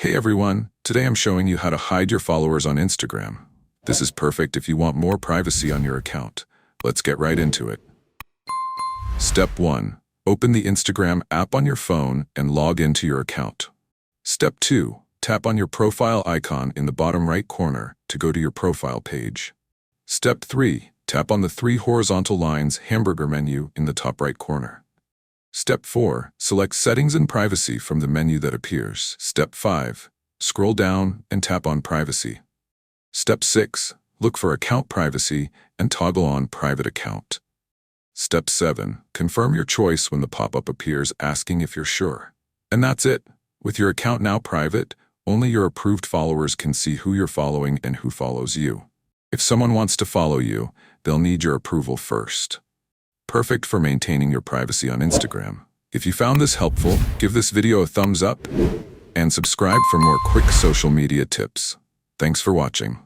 Hey everyone, today I'm showing you how to hide your followers on Instagram. This is perfect if you want more privacy on your account. Let's get right into it. Step 1. Open the Instagram app on your phone and log into your account. Step 2. Tap on your profile icon in the bottom right corner to go to your profile page. Step 3. Tap on the 3 horizontal lines hamburger menu in the top right corner. Step 4. Select Settings and Privacy from the menu that appears. Step 5. Scroll down and tap on Privacy. Step 6. Look for Account Privacy and toggle on Private Account. Step 7. Confirm your choice when the pop-up appears asking if you're sure. And that's it. With your account now private, only your approved followers can see who you're following and who follows you. If someone wants to follow you, they'll need your approval first. Perfect for maintaining your privacy on Instagram. If you found this helpful, give this video a thumbs up and subscribe for more quick social media tips. Thanks for watching.